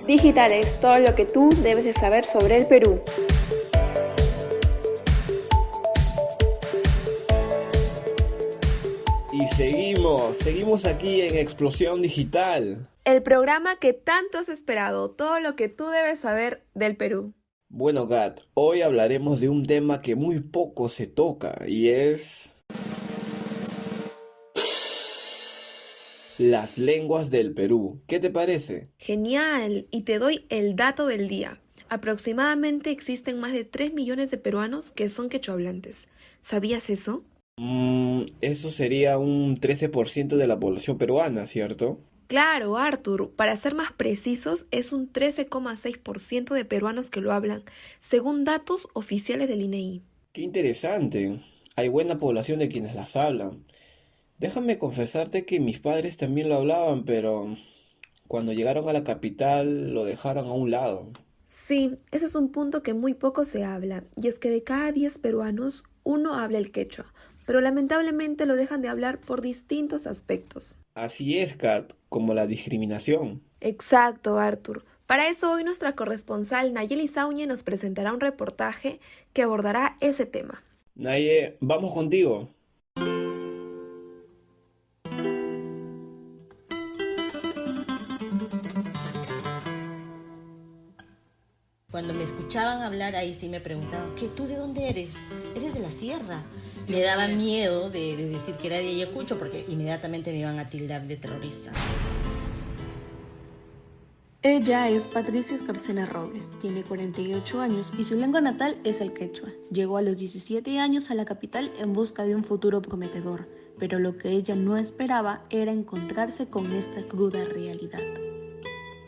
Digitales, todo lo que tú debes de saber sobre el Perú. Y seguimos aquí en Explosión Digital. El programa que tanto has esperado, todo lo que tú debes saber del Perú. Bueno, Gat, hoy hablaremos de un tema que muy poco se toca y es las lenguas del Perú. ¿Qué te parece? Genial, y te doy el dato del día. Aproximadamente existen más de 3 millones de peruanos que son quechohablantes. ¿Sabías eso? Eso sería un 13% de la población peruana, ¿cierto? Claro, Arthur, para ser más precisos, es un 13,6% de peruanos que lo hablan, según datos oficiales del INEI. Qué interesante. Hay buena población de quienes las hablan. Déjame confesarte que mis padres también lo hablaban, pero cuando llegaron a la capital lo dejaron a un lado. Sí, ese es un punto que muy poco se habla, y es que de cada 10 peruanos, uno habla el quechua, pero lamentablemente lo dejan de hablar por distintos aspectos. Así es, Kat, como la discriminación. Exacto, Arthur. Para eso hoy nuestra corresponsal Nayeli Sauñe nos presentará un reportaje que abordará ese tema. Naye, vamos contigo. Cuando me escuchaban hablar, ahí sí me preguntaban, ¿qué, tú de dónde eres? ¿Eres de la sierra? Me daba miedo de decir que era de Ayacucho porque inmediatamente me iban a tildar de terrorista. Ella es Patricia Escarcena Robles, tiene 48 años y su lengua natal es el quechua. Llegó a los 17 años a la capital en busca de un futuro prometedor, pero lo que ella no esperaba era encontrarse con esta cruda realidad.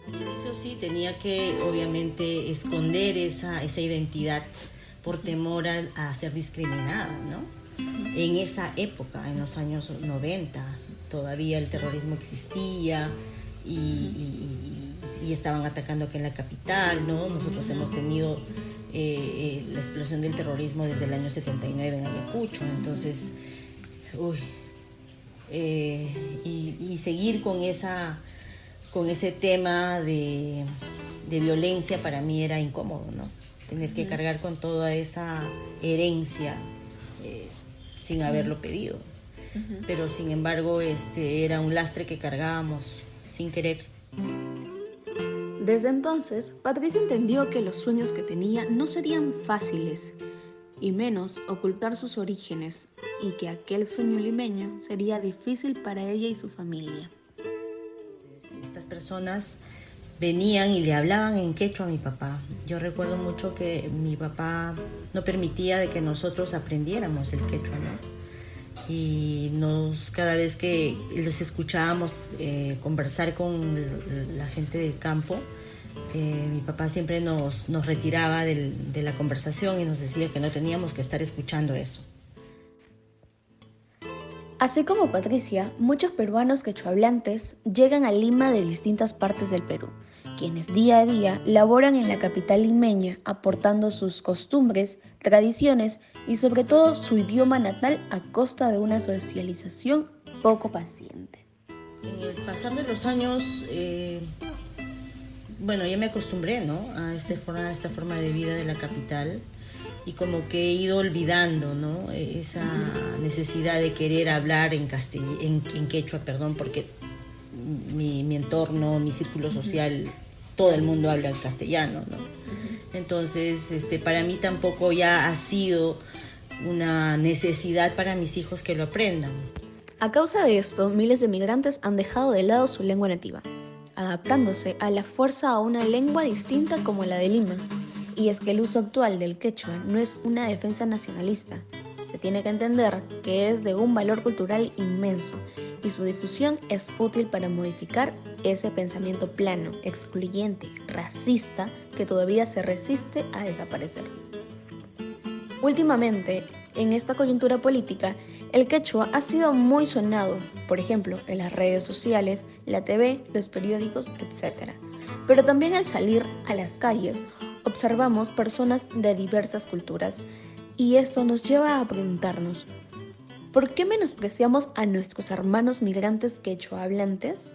Al inicio sí tenía que obviamente esconder esa identidad por temor a ser discriminada, ¿no? En esa época, en los años 90, todavía el terrorismo existía y estaban atacando aquí en la capital, ¿no? Nosotros hemos tenido la explosión del terrorismo desde el año 79 en Ayacucho, entonces, y seguir con ese tema de violencia para mí era incómodo, ¿no? Tener que cargar con toda esa herencia sin haberlo pedido. Pero sin embargo era un lastre que cargábamos sin querer. Desde entonces, Patricia entendió que los sueños que tenía no serían fáciles, y menos ocultar sus orígenes, y que aquel sueño limeño sería difícil para ella y su familia. Estas personas venían y le hablaban en quechua a mi papá. Yo recuerdo mucho que mi papá no permitía de que nosotros aprendiéramos el quechua, ¿no? Y cada vez que los escuchábamos conversar con la gente del campo, mi papá siempre nos retiraba de la conversación y nos decía que no teníamos que estar escuchando eso. Así como Patricia, muchos peruanos quechohablantes llegan a Lima de distintas partes del Perú, quienes día a día laboran en la capital limeña, aportando sus costumbres, tradiciones y sobre todo su idioma natal a costa de una socialización poco paciente. En el pasar de los años, ya me acostumbré, ¿no? a esta forma de vida de la capital. Y como que he ido olvidando, ¿no? Esa necesidad de querer hablar en quechua, porque mi entorno, mi círculo social, todo el mundo habla en castellano, ¿no? Entonces, para mí tampoco ya ha sido una necesidad para mis hijos que lo aprendan. A causa de esto, miles de migrantes han dejado de lado su lengua nativa, adaptándose a la fuerza a una lengua distinta como la de Lima. Y es que el uso actual del quechua no es una defensa nacionalista. Se tiene que entender que es de un valor cultural inmenso y su difusión es útil para modificar ese pensamiento plano, excluyente, racista que todavía se resiste a desaparecer. Últimamente, en esta coyuntura política, el quechua ha sido muy sonado, por ejemplo, en las redes sociales, la TV, los periódicos, etc. Pero también al salir a las calles, observamos personas de diversas culturas y esto nos lleva a preguntarnos, ¿por qué menospreciamos a nuestros hermanos migrantes quechua hablantes?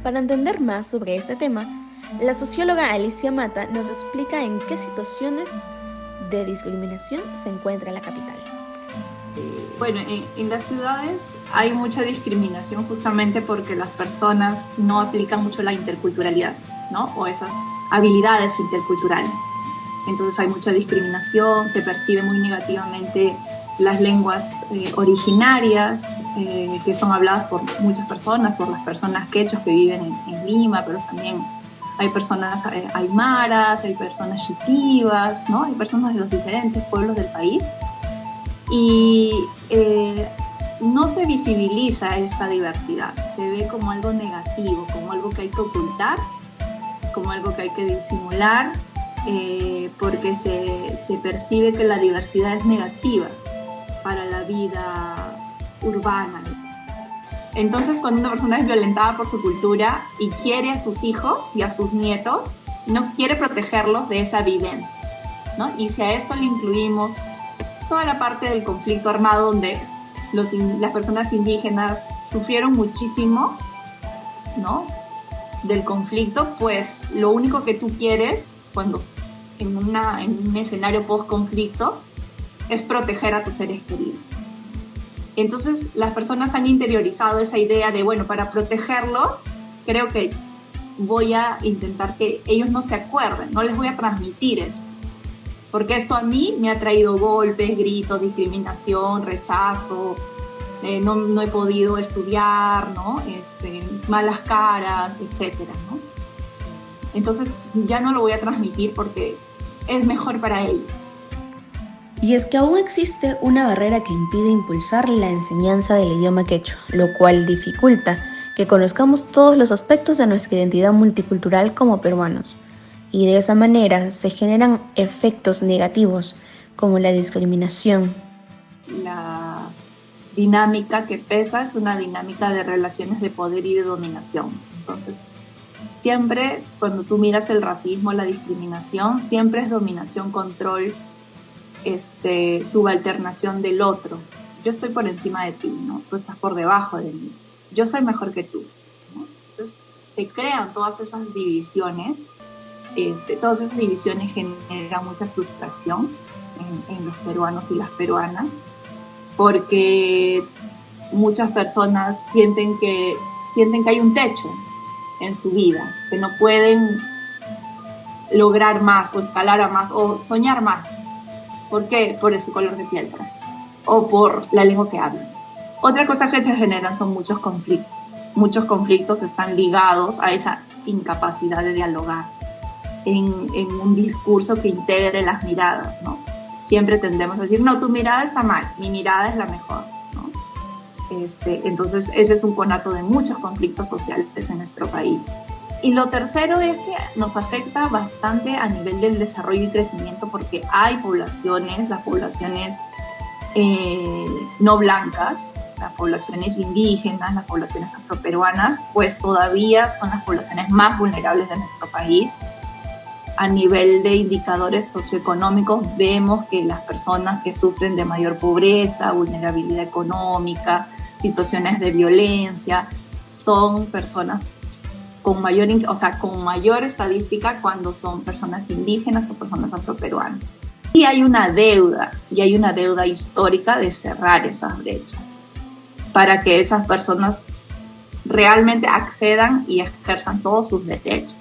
Para entender más sobre este tema, la socióloga Alicia Mata nos explica en qué situaciones de discriminación se encuentra la capital. Bueno, en las ciudades hay mucha discriminación justamente porque las personas no aplican mucho la interculturalidad, ¿no? O esas habilidades interculturales. Entonces hay mucha discriminación, se percibe muy negativamente las lenguas originarias que son habladas por muchas personas, por las personas quechuas que viven en Lima, pero también hay personas aymaras, hay personas shitivas, ¿no? Hay personas de los diferentes pueblos del país. Y no se visibiliza esta diversidad, se ve como algo negativo, como algo que hay que ocultar, como algo que hay que disimular, porque se percibe que la diversidad es negativa para la vida urbana. Entonces, cuando una persona es violentada por su cultura y quiere a sus hijos y a sus nietos, no quiere protegerlos de esa vivencia, ¿no? Y si a esto le incluimos toda la parte del conflicto armado donde las personas indígenas sufrieron muchísimo, ¿no? Del conflicto, pues lo único que tú quieres cuando en un escenario post-conflicto es proteger a tus seres queridos. Entonces las personas han interiorizado esa idea de, bueno, para protegerlos, creo que voy a intentar que ellos no se acuerden, no les voy a transmitir eso. Porque esto a mí me ha traído golpes, gritos, discriminación, rechazo, no he podido estudiar, ¿no? Malas caras, etcétera, ¿no? Entonces ya no lo voy a transmitir porque es mejor para ellos. Y es que aún existe una barrera que impide impulsar la enseñanza del idioma quechua, lo cual dificulta que conozcamos todos los aspectos de nuestra identidad multicultural como peruanos. Y de esa manera se generan efectos negativos como la discriminación. La dinámica que pesa es una dinámica de relaciones de poder y de dominación. Entonces, siempre cuando tú miras el racismo, la discriminación, siempre es dominación, control, subalternación del otro. Yo estoy por encima de ti, ¿no? Tú estás por debajo de mí. Yo soy mejor que tú, ¿no? Entonces, se crean todas esas divisiones. Todas esas divisiones generan mucha frustración en los peruanos y las peruanas, porque muchas personas sienten que hay un techo en su vida, que no pueden lograr más o escalar a más o soñar más. ¿Por qué? Por su color de piel o por la lengua que hablan. Otra cosa que se generan son muchos conflictos. Muchos conflictos están ligados a esa incapacidad de dialogar en un discurso que integre las miradas, ¿no? Siempre tendemos a decir, no, tu mirada está mal, mi mirada es la mejor, ¿no? Entonces, ese es un conato de muchos conflictos sociales en nuestro país. Y lo tercero es que nos afecta bastante a nivel del desarrollo y crecimiento porque hay poblaciones, las poblaciones no blancas, las poblaciones indígenas, las poblaciones afroperuanas, pues todavía son las poblaciones más vulnerables de nuestro país. A nivel de indicadores socioeconómicos vemos que las personas que sufren de mayor pobreza, vulnerabilidad económica, situaciones de violencia, son personas con mayor estadística cuando son personas indígenas o personas afroperuanas. Y hay una deuda histórica de cerrar esas brechas para que esas personas realmente accedan y ejerzan todos sus derechos.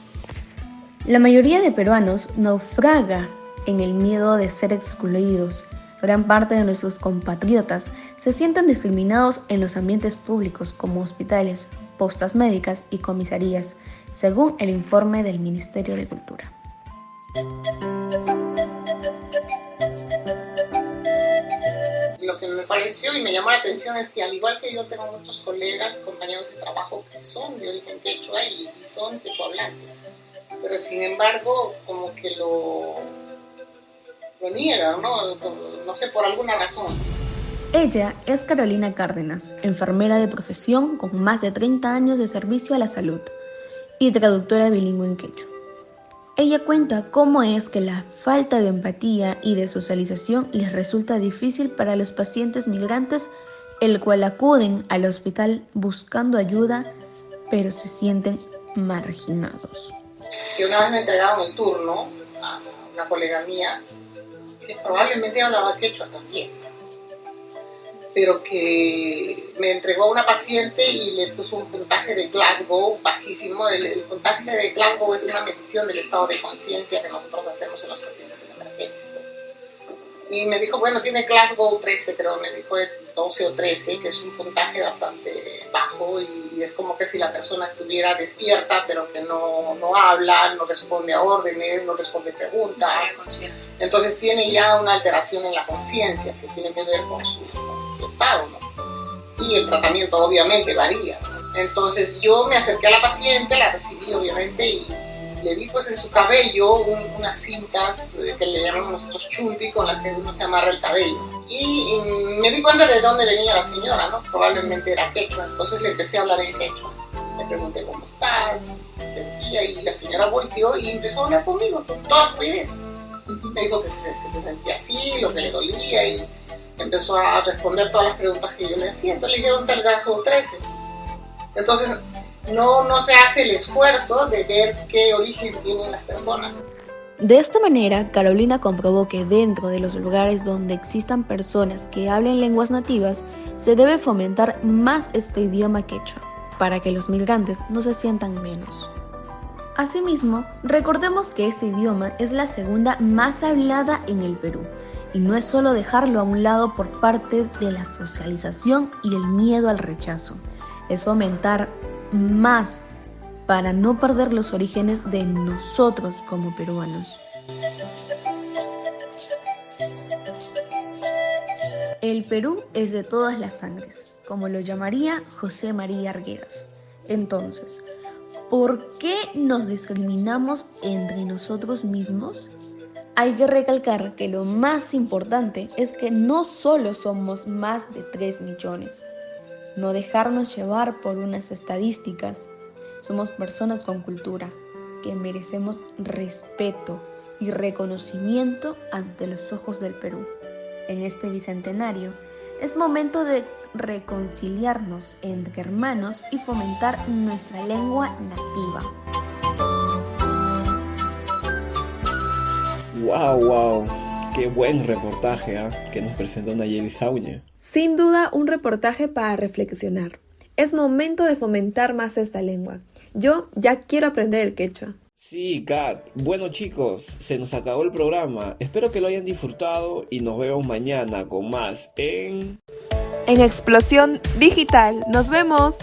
La mayoría de peruanos naufraga en el miedo de ser excluidos. Gran parte de nuestros compatriotas se sienten discriminados en los ambientes públicos como hospitales, postas médicas y comisarías, según el informe del Ministerio de Cultura. Lo que me pareció y me llamó la atención es que al igual que yo tengo muchos colegas, compañeros de trabajo que son de origen quechua y son quechua hablantes, pero sin embargo como que lo niegan, no sé, por alguna razón. Ella es Carolina Cárdenas, enfermera de profesión con más de 30 años de servicio a la salud y traductora bilingüe en quechua. Ella cuenta cómo es que la falta de empatía y de socialización les resulta difícil para los pacientes migrantes, el cual acuden al hospital buscando ayuda, pero se sienten marginados. Que una vez me entregaron el turno a una colega mía que probablemente hablaba quechua también, pero que me entregó a una paciente y le puso un puntaje de Glasgow bajísimo. El puntaje de Glasgow es una medición del estado de conciencia que nosotros hacemos en los pacientes en emergencia. Y me dijo, bueno, tiene Glasgow 13, pero me dijo 12 o 13, que es un puntaje bastante bajo y es como que si la persona estuviera despierta, pero que no habla, no responde a órdenes, no responde preguntas. Entonces tiene ya una alteración en la conciencia que tiene que ver con su estado, ¿no? Y el tratamiento obviamente varía, ¿no? Entonces yo me acerqué a la paciente, la recibí obviamente y le vi pues en su cabello unas cintas que le llamamos nosotros chumpi, con las que uno se amarra el cabello. Y me di cuenta de dónde venía la señora, ¿no? Probablemente era quechua, entonces le empecé a hablar en quechua. Le pregunté cómo estás, qué sentía, y la señora volteó y empezó a hablar conmigo con toda fluidez. Me dijo que se sentía así, lo que le dolía, y empezó a responder todas las preguntas que yo le hacía. Entonces le dije, ¿dónde está el Glasgow 13? Entonces no se hace el esfuerzo de ver qué origen tienen las personas. De esta manera, Carolina comprobó que dentro de los lugares donde existan personas que hablen lenguas nativas, se debe fomentar más este idioma quechua, para que los migrantes no se sientan menos. Asimismo, recordemos que este idioma es la segunda más hablada en el Perú, y no es solo dejarlo a un lado por parte de la socialización y el miedo al rechazo, es fomentar más para no perder los orígenes de nosotros como peruanos. El Perú es de todas las sangres, como lo llamaría José María Arguedas. Entonces, ¿por qué nos discriminamos entre nosotros mismos? Hay que recalcar que lo más importante es que no solo somos más de 3 millones, no dejarnos llevar por unas estadísticas. Somos personas con cultura, que merecemos respeto y reconocimiento ante los ojos del Perú. En este bicentenario, es momento de reconciliarnos entre hermanos y fomentar nuestra lengua nativa. ¡Wow! ¡Qué buen reportaje que nos presentó Nayeli Saúñez! Sin duda, un reportaje para reflexionar. Es momento de fomentar más esta lengua. Yo ya quiero aprender el quechua. Sí, Kat. Bueno, chicos, se nos acabó el programa. Espero que lo hayan disfrutado y nos vemos mañana con más en Explosión Digital. ¡Nos vemos!